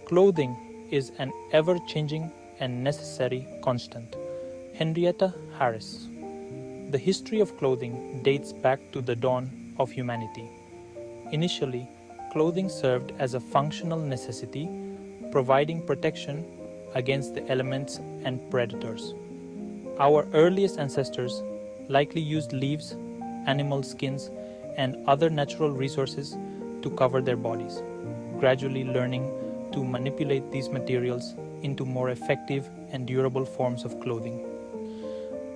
Clothing is an ever-changing and necessary constant. Henrietta Harris. The history of clothing dates back to the dawn of humanity. Initially, clothing served as a functional necessity, providing protection against the elements and predators. Our earliest ancestors likely used leaves, animal skins, and other natural resources to cover their bodies, gradually learning to manipulate these materials into more effective and durable forms of clothing.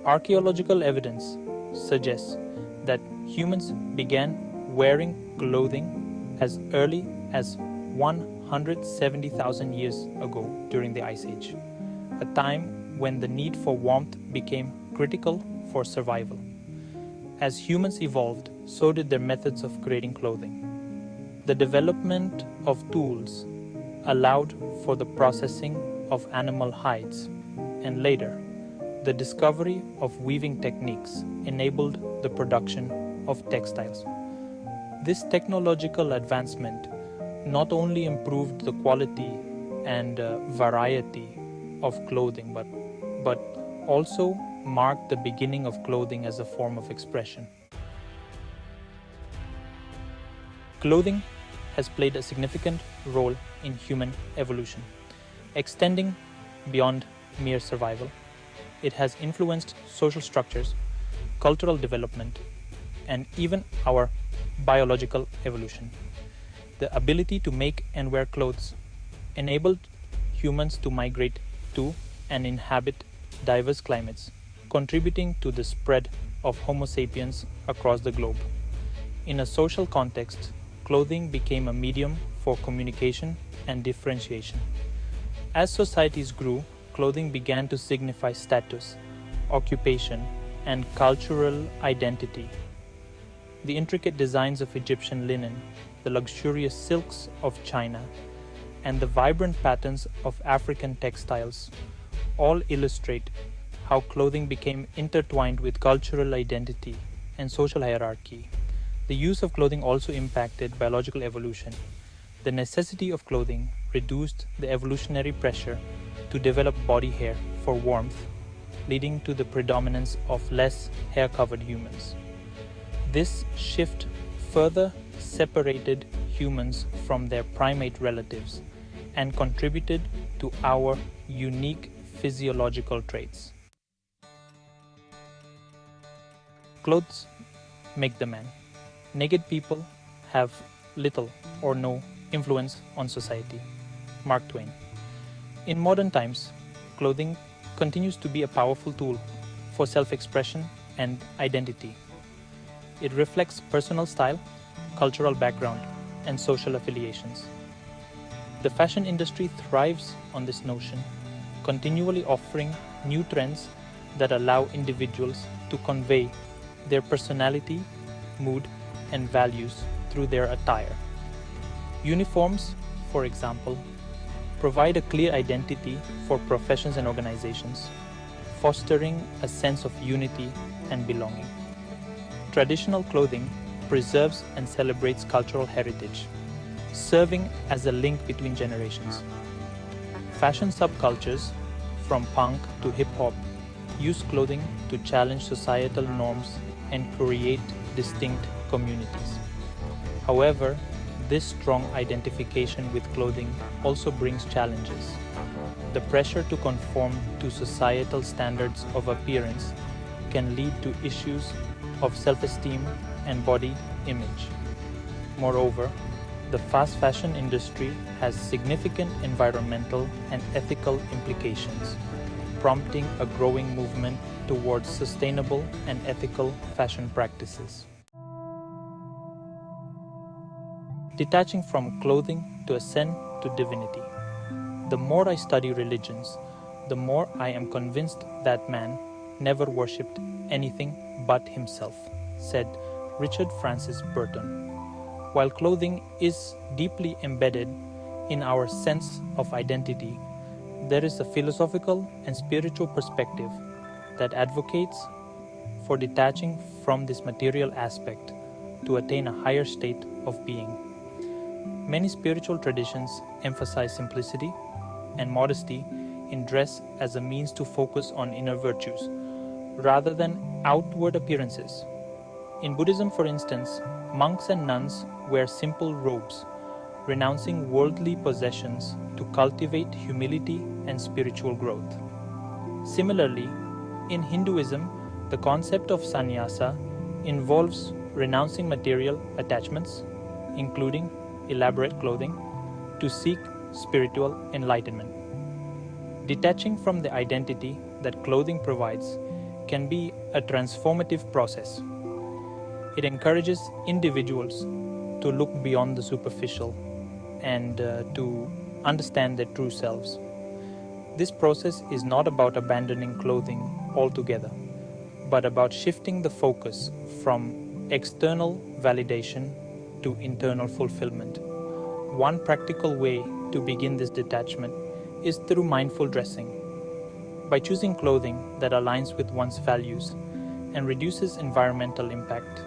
Archaeological evidence suggests that humans began wearing clothing as early as 170,000 years ago during the Ice Age, a time when the need for warmth became critical for survival. As humans evolved, so did their methods of creating clothing. The development of tools allowed for the processing of animal hides, and later, the discovery of weaving techniques enabled the production of textiles. This technological advancement not only improved the quality and variety of clothing, but also marked the beginning of clothing as a form of expression. Clothing has played a significant role in human evolution, extending beyond mere survival. It has influenced social structures, cultural development, and even our biological evolution. The ability to make and wear clothes enabled humans to migrate to and inhabit diverse climates, contributing to the spread of Homo sapiens across the globe. In a social context, clothing became a medium for communication and differentiation. As societies grew, clothing began to signify status, occupation, and cultural identity. The intricate designs of Egyptian linen, the luxurious silks of China, and the vibrant patterns of African textiles all illustrate how clothing became intertwined with cultural identity and social hierarchy. The use of clothing also impacted biological evolution. The necessity of clothing reduced the evolutionary pressure to develop body hair for warmth, leading to the predominance of less hair-covered humans. This shift further separated humans from their primate relatives and contributed to our unique physiological traits. Clothes make the man. Naked people have little or no influence on society. Mark Twain. In modern times, clothing continues to be a powerful tool for self-expression and identity. It reflects personal style, cultural background, and social affiliations. The fashion industry thrives on this notion, continually offering new trends that allow individuals to convey their personality, mood, and values through their attire. Uniforms, for example, provide a clear identity for professions and organizations, fostering a sense of unity and belonging. Traditional clothing preserves and celebrates cultural heritage, serving as a link between generations. Fashion subcultures, from punk to hip-hop, use clothing to challenge societal norms and create distinct communities. However, this strong identification with clothing also brings challenges. The pressure to conform to societal standards of appearance can lead to issues of self-esteem and body image. Moreover, the fast fashion industry has significant environmental and ethical implications, prompting a growing movement towards sustainable and ethical fashion practices. Detaching from clothing to ascend to divinity. The more I study religions, the more I am convinced that man never worshipped anything but himself, said Richard Francis Burton. While clothing is deeply embedded in our sense of identity, there is a philosophical and spiritual perspective that advocates for detaching from this material aspect to attain a higher state of being. Many spiritual traditions emphasize simplicity and modesty in dress as a means to focus on inner virtues, rather than outward appearances. In Buddhism, for instance, monks and nuns wear simple robes, renouncing worldly possessions to cultivate humility and spiritual growth. Similarly, in Hinduism, the concept of sannyasa involves renouncing material attachments, including elaborate clothing, to seek spiritual enlightenment. Detaching from the identity that clothing provides can be a transformative process. It encourages individuals to look beyond the superficial and to understand their true selves. This process is not about abandoning clothing altogether, but about shifting the focus from external validation to internal fulfillment. One practical way to begin this detachment is through mindful dressing. By choosing clothing that aligns with one's values and reduces environmental impact,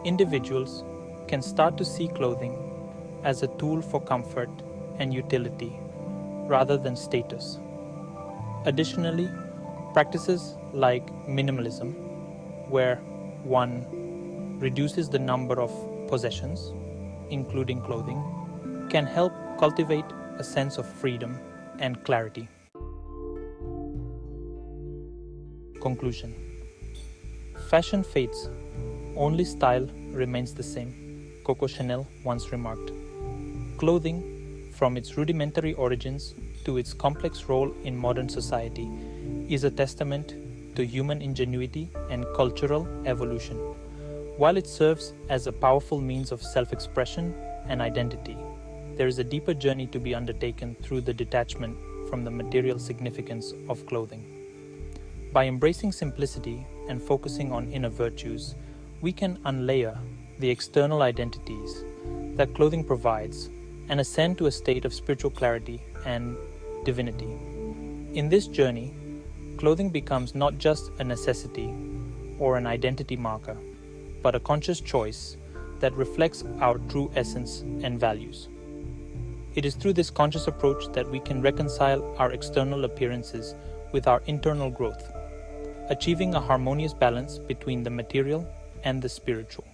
individuals can start to see clothing as a tool for comfort and utility rather than status. Additionally, practices like minimalism, where one reduces the number of possessions, including clothing, can help cultivate a sense of freedom and clarity. Conclusion. Fashion fades, only style remains the same, Coco Chanel once remarked. Clothing, from its rudimentary origins to its complex role in modern society, is a testament to human ingenuity and cultural evolution. While it serves as a powerful means of self-expression and identity, there is a deeper journey to be undertaken through the detachment from the material significance of clothing. By embracing simplicity and focusing on inner virtues, we can unlayer the external identities that clothing provides and ascend to a state of spiritual clarity and divinity. In this journey, clothing becomes not just a necessity or an identity marker, but a conscious choice that reflects our true essence and values. It is through this conscious approach that we can reconcile our external appearances with our internal growth, achieving a harmonious balance between the material and the spiritual.